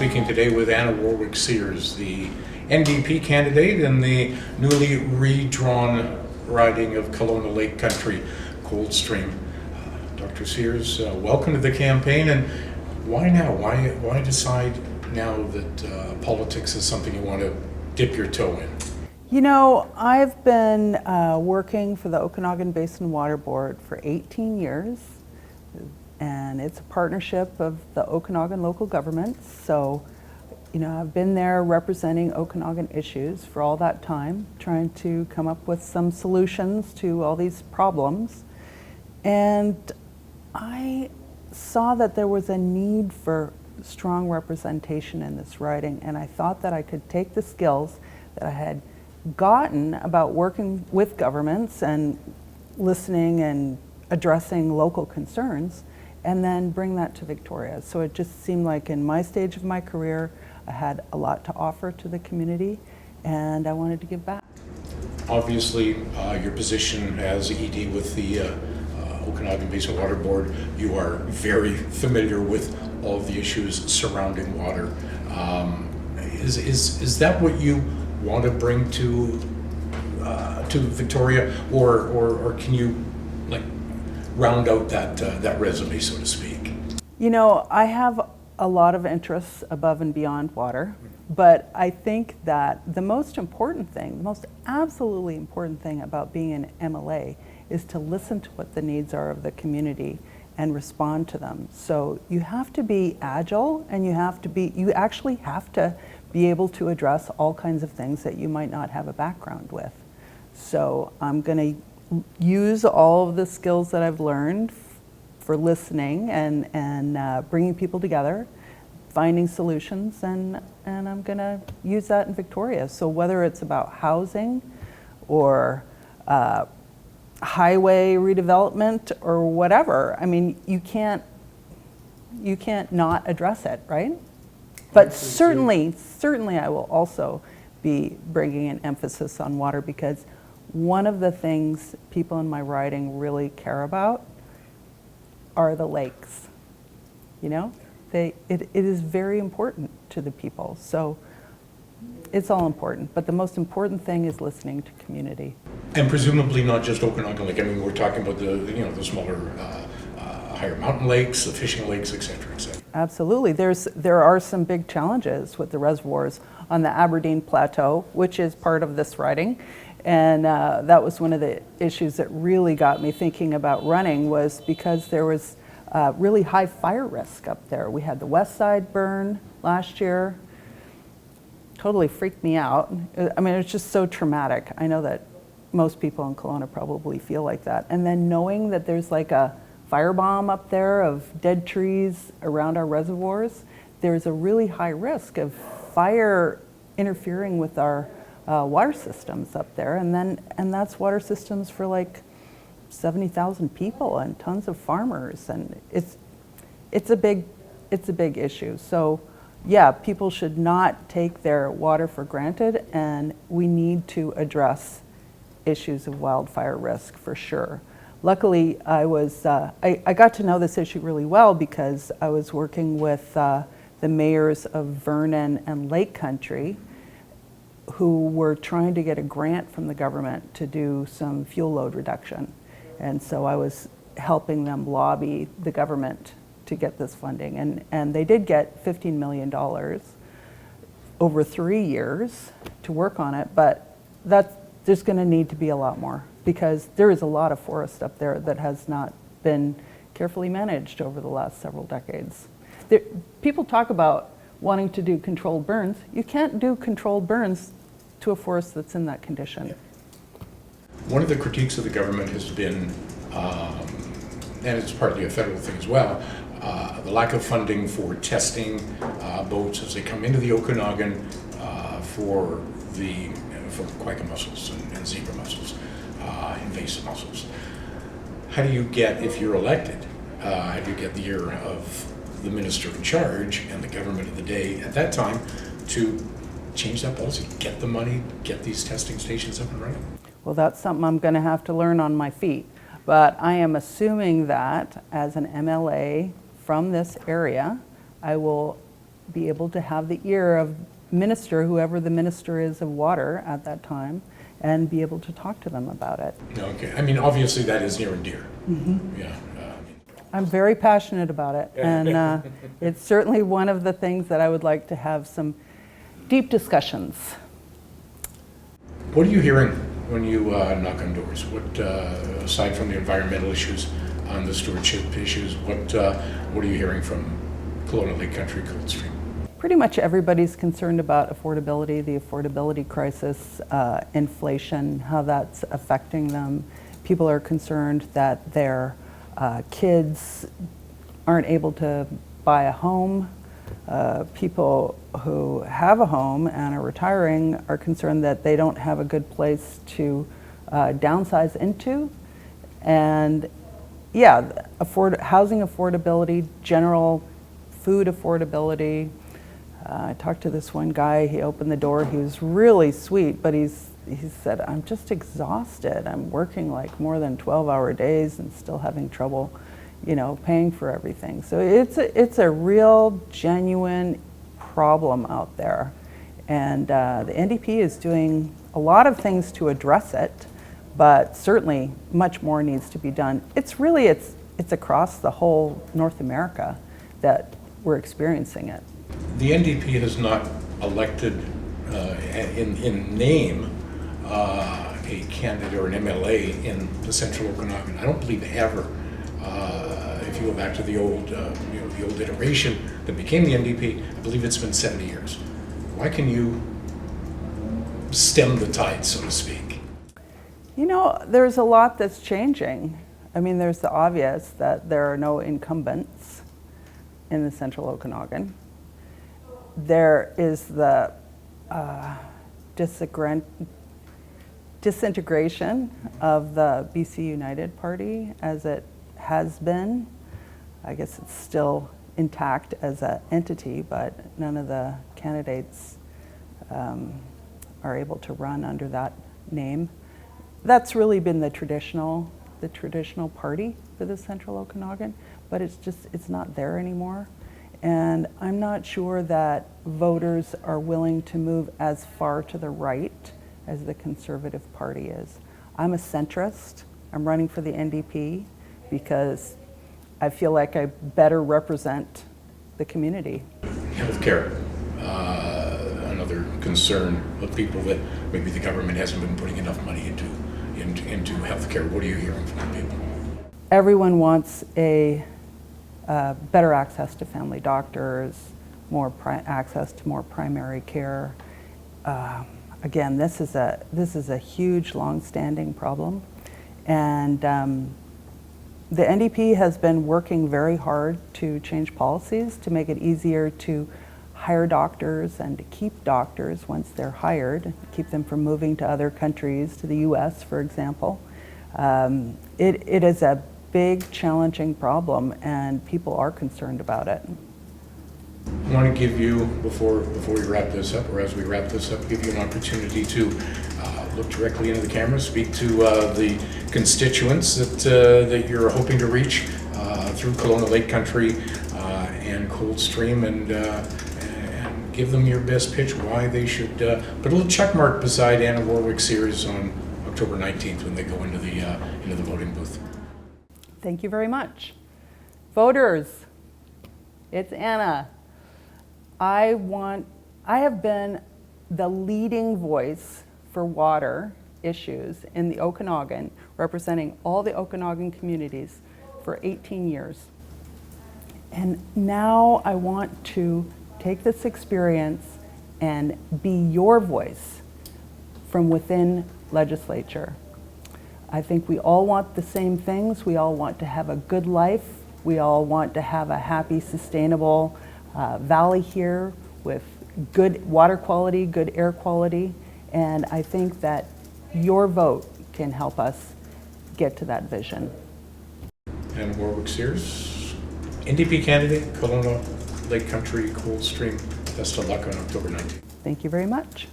speaking today with Anna Warwick Sears, the NDP candidate in the newly redrawn riding of Kelowna-Lake Country-Coldstream. Dr. Sears, welcome to the campaign, and why now? Why decide now that politics is something you want to dip your toe in? You know, I've been working for the Okanagan Basin Water Board for 18 years, and it's a partnership of the Okanagan local governments. So, you know, I've been there representing Okanagan issues for all that time, trying to come up with some solutions to all these problems. And I saw that there was a need for strong representation in this riding, and I thought that I could take the skills that I had gotten about working with governments and listening and addressing local concerns, and then bring that to Victoria. So it just seemed like in my stage of my career, I had a lot to offer to the community, and I wanted to give back. Obviously, your position as ED with the Okanagan Basin Water Board, you are very familiar with all of the issues surrounding water. Is that what you want to bring to Victoria, or can you round out that resume, so to speak? You know, I have a lot of interests above and beyond water, but I think that the most important thing, the most absolutely important thing about being an MLA is to listen to what the needs are of the community and respond to them. So you have to be agile, and you actually have to be able to address all kinds of things that you might not have a background with. So I'm going to use all of the skills that I've learned for listening and bringing people together, finding solutions, and I'm going to use that in Victoria. So whether it's about housing or highway redevelopment or whatever, I mean, you can't not address it, right? But certainly I will also be bringing an emphasis on water, because one of the things people in my riding really care about are the lakes. You know, it is very important to the people. So it's all important, but the most important thing is listening to community. And presumably not just Okanagan Lake. I mean, we're talking about the smaller, higher mountain lakes, the fishing lakes, et cetera, et cetera. Absolutely. There are some big challenges with the reservoirs on the Aberdeen Plateau, which is part of this riding. And that was one of the issues that really got me thinking about running, was because there was really high fire risk up there. We had the west side burn last year. Totally freaked me out. I mean, it's just so traumatic. I know that most people in Kelowna probably feel like that. And then knowing that there's like a firebomb up there of dead trees around our reservoirs, there's a really high risk of fire interfering with our water systems up there, and that's water systems for like 70,000 people and tons of farmers, and it's a big issue. So yeah, people should not take their water for granted, and we need to address issues of wildfire risk for sure. Luckily, I got to know this issue really well because I was working with the mayors of Vernon and Lake Country, who were trying to get a grant from the government to do some fuel load reduction. And so I was helping them lobby the government to get this funding. And they did get $15 million over 3 years to work on it, but there's going to need to be a lot more, because there is a lot of forest up there that has not been carefully managed over the last several decades. People talk about wanting to do controlled burns. You can't do controlled burns to a forest that's in that condition. One of the critiques of the government has been, and it's partly a federal thing as well, the lack of funding for testing boats as they come into the Okanagan for quagga mussels and zebra mussels, invasive mussels. How do you get, if you're elected, how do you get the ear of the minister in charge and the government of the day at that time to change that policy, get the money, get these testing stations up and running? Well, that's something I'm going to have to learn on my feet. But I am assuming that as an MLA from this area, I will be able to have the ear of minister, whoever the minister is of water at that time, and be able to talk to them about it. Okay, I mean, obviously that is near and dear. Yeah. I'm very passionate about it, and it's certainly one of the things that I would like to have some deep discussions. What are you hearing when you knock on doors? What, aside from the environmental issues, on the stewardship issues, what are you hearing from Kelowna-Lake Country-Coldstream? Pretty much everybody's concerned about affordability, the affordability crisis, inflation, how that's affecting them. People are concerned that their kids aren't able to buy a home. People who have a home and are retiring are concerned that they don't have a good place to downsize into. And yeah, housing affordability, general food affordability. I talked to this one guy, he opened the door, he was really sweet, but he said, I'm just exhausted. I'm working like more than 12-hour days and still having trouble, paying for everything. So it's a real, genuine problem out there. And the NDP is doing a lot of things to address it, but certainly much more needs to be done. It's across the whole North America that we're experiencing it. The NDP has not elected in name a candidate or an MLA in the Central Okanagan. I don't believe ever. If you go back to the old, the old iteration that became the NDP, I believe it's been 70 years. Why can you stem the tide, so to speak? There's a lot that's changing. I mean, there's the obvious that there are no incumbents in the Central Okanagan. There is the disintegration of the BC United Party as it has been. I guess it's still intact as an entity, but none of the candidates are able to run under that name. That's really been the traditional party for the Central Okanagan, but it's not there anymore. And I'm not sure that voters are willing to move as far to the right as the Conservative Party is. I'm a centrist. I'm running for the NDP because I feel like I better represent the community. Healthcare, another concern of people that maybe the government hasn't been putting enough money into healthcare. What are you hearing from the people? Everyone wants better access to family doctors, more access to more primary care. Again, this is a huge, long-standing problem, and the NDP has been working very hard to change policies to make it easier to hire doctors and to keep doctors once they're hired, keep them from moving to other countries, to the U.S., for example. It is a big, challenging problem, and people are concerned about it. I want to give you, before we wrap this up, or as we wrap this up, give you an opportunity to look directly into the camera, speak to the constituents that you're hoping to reach through Kelowna-Lake Country and Coldstream, and give them your best pitch why they should put a little check mark beside Anna Warwick Sears on October 19th when they go into the voting booth. Thank you very much. Voters, it's Anna. I have been the leading voice for water issues in the Okanagan, representing all the Okanagan communities for 18 years. And now I want to take this experience and be your voice from within legislature. I think we all want the same things. We all want to have a good life. We all want to have a happy, sustainable valley here with good water quality, good air quality. And I think that your vote can help us get to that vision. Anna Warwick Sears, NDP candidate, Kelowna-Lake Country-Coldstream. Best of luck on October 19th. Thank you very much.